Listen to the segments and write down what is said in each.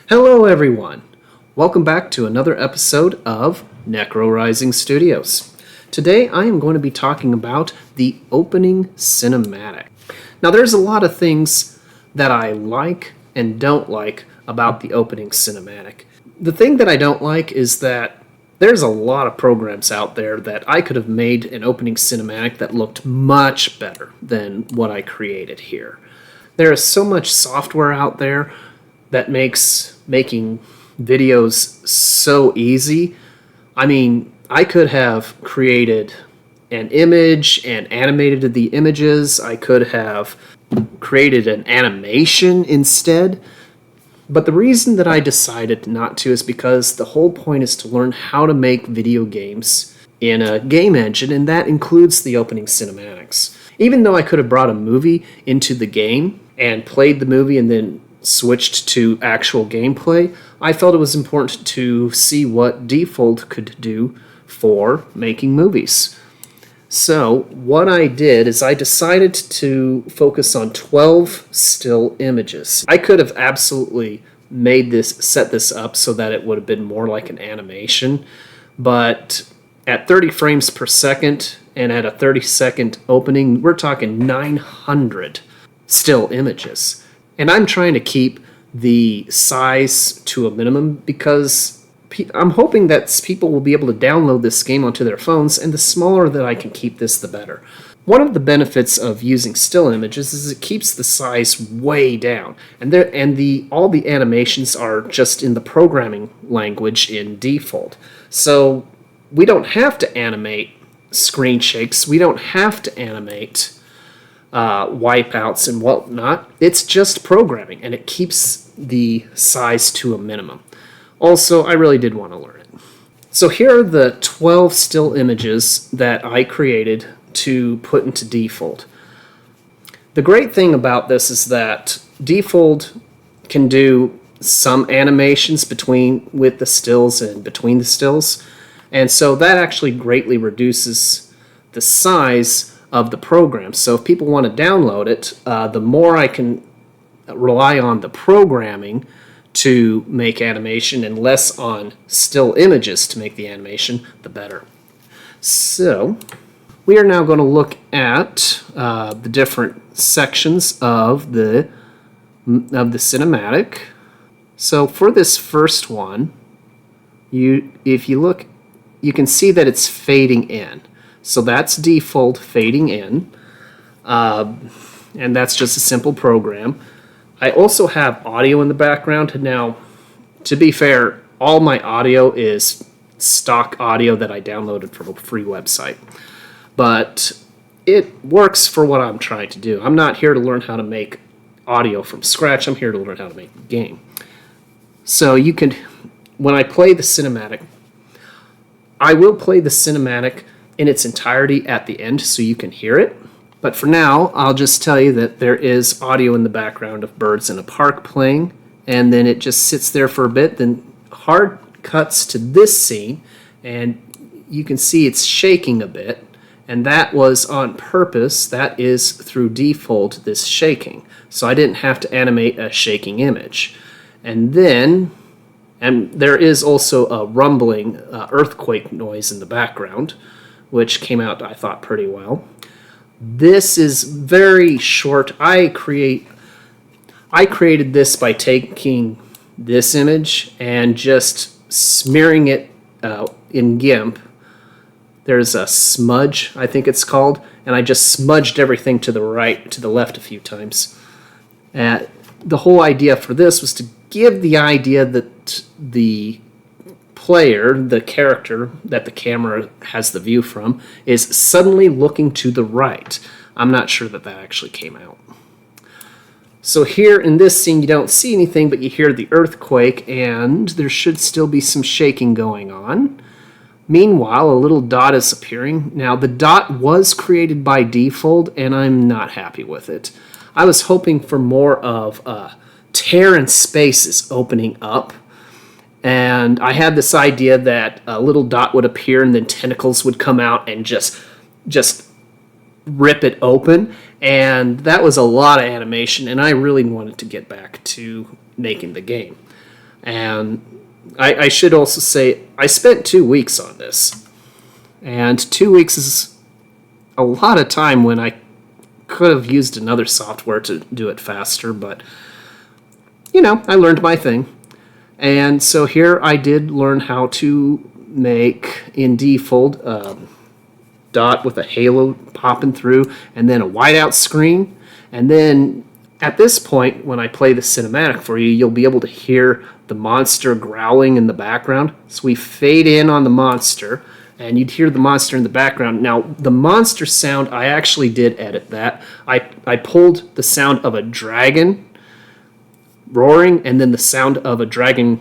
Hello everyone! Welcome back to another episode of Necro Rising Studios. Today I am going to be talking about the opening cinematic. Now there's a lot of things that I like and don't like about the opening cinematic. The thing that I don't like is that there's a lot of programs out there that I could have made an opening cinematic that looked much better than what I created here. There is so much software out there that makes making videos so easy. I mean, I could have created an image and animated the images. I could have created an animation instead. But the reason that I decided not to is because the whole point is to learn how to make video games in a game engine, and that includes the opening cinematics. Even though I could have brought a movie into the game and played the movie and then switched to actual gameplay, I felt it was important to see what Default could do for making movies. So what I did is I decided to focus on 12 still images. I could have absolutely set this up so that it would have been more like an animation, but at 30 frames per second and at a 30-second opening, we're talking 900 still images. And I'm trying to keep the size to a minimum because I'm hoping that people will be able to download this game onto their phones, and the smaller that I can keep this, the better. One of the benefits of using still images is it keeps the size way down, and all the animations are just in the programming language in Default. So we don't have to animate screen shakes. We don't have to animate wipeouts and whatnot. It's just programming, and it keeps the size to a minimum. Also, I really did want to learn it. So here are the 12 still images that I created to put into Default. The great thing about this is that Default can do some animations with the stills and between the stills, and so that actually greatly reduces the size of the program. So if people want to download it, the more I can rely on the programming to make animation and less on still images to make the animation, the better. So we are now going to look at the different sections of the cinematic. So for this first one, if you look, you can see that it's fading in. So that's Default fading in, and that's just a simple program. I also have audio in the background. Now, to be fair, all my audio is stock audio that I downloaded from a free website, but it works for what I'm trying to do. I'm not here to learn how to make audio from scratch. I'm here to learn how to make a game. So you can, when I play the cinematic, I will play the cinematic in its entirety at the end so you can hear it. But for now, I'll just tell you that there is audio in the background of birds in a park playing, and then it just sits there for a bit, then hard cuts to this scene, and you can see it's shaking a bit, and that was on purpose. That is through Default, this shaking. So I didn't have to animate a shaking image. And there is also a rumbling earthquake noise in the background, which came out, I thought, pretty well. This is very short. I created this by taking this image and just smearing it in GIMP. There's a smudge, I think it's called, and I just smudged everything to the right, to the left a few times. The whole idea for this was to give the idea that the player, the character that the camera has the view from, is suddenly looking to the right. I'm not sure that actually came out. So here in this scene, you don't see anything, but you hear the earthquake, and there should still be some shaking going on. Meanwhile, a little dot is appearing. Now, the dot was created by Default, and I'm not happy with it. I was hoping for more of tear and spaces opening up. And I had this idea that a little dot would appear and then tentacles would come out and just rip it open. And that was a lot of animation, and I really wanted to get back to making the game. And I should also say I spent 2 weeks on this. And 2 weeks is a lot of time when I could have used another software to do it faster, but you know, I learned my thing. And so here I did learn how to make in default dot with a halo popping through and then a whiteout screen. And then at this point, when I play the cinematic for you, you'll be able to hear the monster growling in the background. So we fade in on the monster and you'd hear the monster in the background. Now, the monster sound, I actually did edit that. I pulled the sound of a dragon roaring and then the sound of an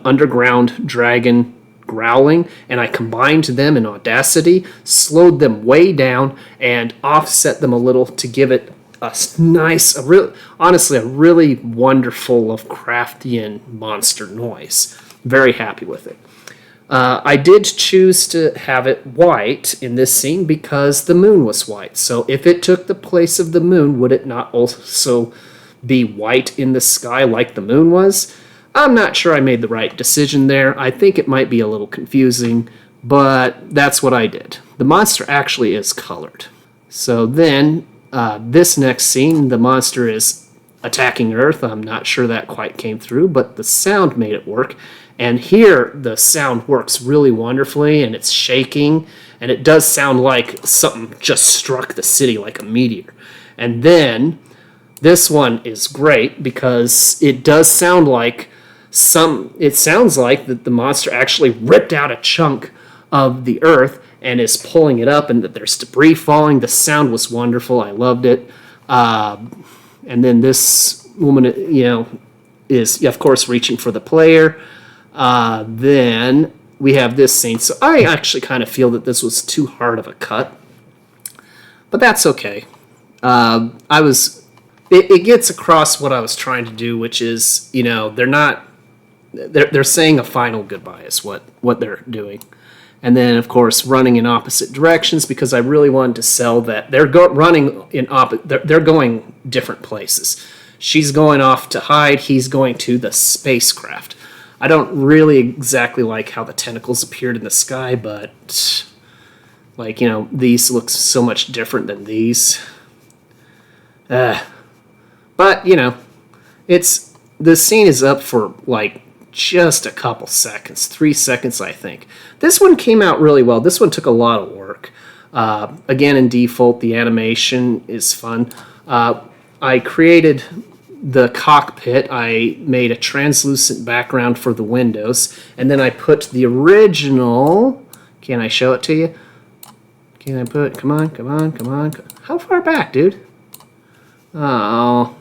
underground dragon growling, and I combined them in Audacity, slowed them way down, and offset them a little to give it a nice, honestly, a really wonderful Lovecraftian monster noise. Very happy with it. I did choose to have it white in this scene because the moon was white. So if it took the place of the moon, would it not also be white in the sky like the moon was? I'm not sure I made the right decision there. I think it might be a little confusing, but that's what I did. The monster actually is colored. So then, this next scene, the monster is attacking Earth. I'm not sure that quite came through, but the sound made it work. And here, the sound works really wonderfully, and it's shaking, and it does sound like something just struck the city like a meteor. And then, this one is great because it does sound like it sounds like that the monster actually ripped out a chunk of the earth and is pulling it up and that there's debris falling. The sound was wonderful. I loved it. And then this woman, is, of course, reaching for the player. Then we have this scene. So I actually kind of feel that this was too hard of a cut. But that's okay. It gets across what I was trying to do, which is, they're saying a final goodbye is what they're doing. And then, of course, running in opposite directions because I really wanted to sell that they're they're going different places. She's going off to hide. He's going to the spacecraft. I don't really exactly like how the tentacles appeared in the sky, but these look so much different than these. But the scene is up for just a couple seconds, 3 seconds, I think. This one came out really well. This one took a lot of work. Again, in default, the animation is fun. I created the cockpit. I made a translucent background for the windows, and then I put the original. Can I show it to you? Can I put? Come on. How far back, dude? Oh.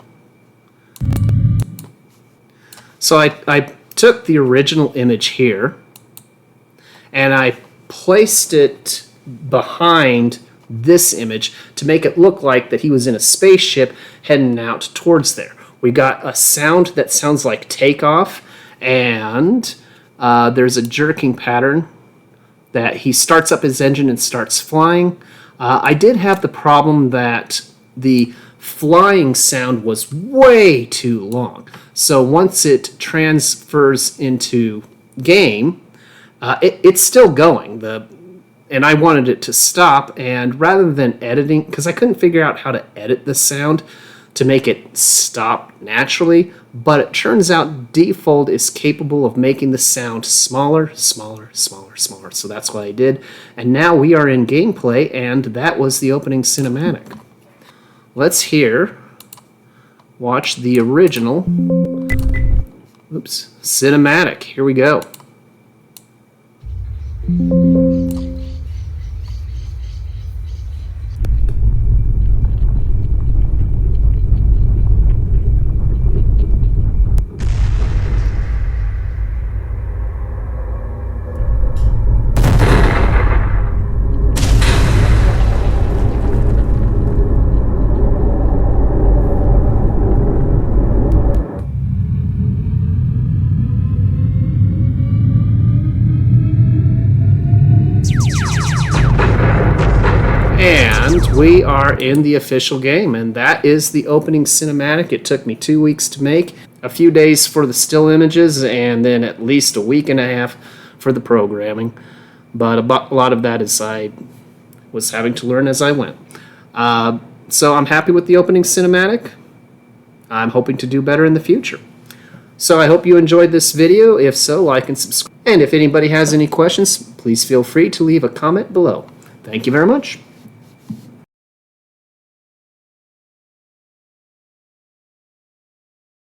So I took the original image here and I placed it behind this image to make it look like that he was in a spaceship heading out towards there. We got a sound that sounds like takeoff, and there's a jerking pattern that he starts up his engine and starts flying. I did have the problem that the flying sound was way too long. So once it transfers into game, it's still going. And I wanted it to stop, and rather than editing, because I couldn't figure out how to edit the sound to make it stop naturally, but it turns out default is capable of making the sound smaller. So that's what I did. And now we are in gameplay, and that was the opening cinematic. Let's watch the original cinematic. Here we go. And we are in the official game, and that is the opening cinematic. It took me 2 weeks to make. a few days for the still images and then at least a week and a half for the programming. But a lot of that is I was having to learn as I went. So I'm happy with the opening cinematic. I'm hoping to do better in the future. So I hope you enjoyed this video. If so, like and subscribe. And if anybody has any questions, please feel free to leave a comment below. Thank you very much.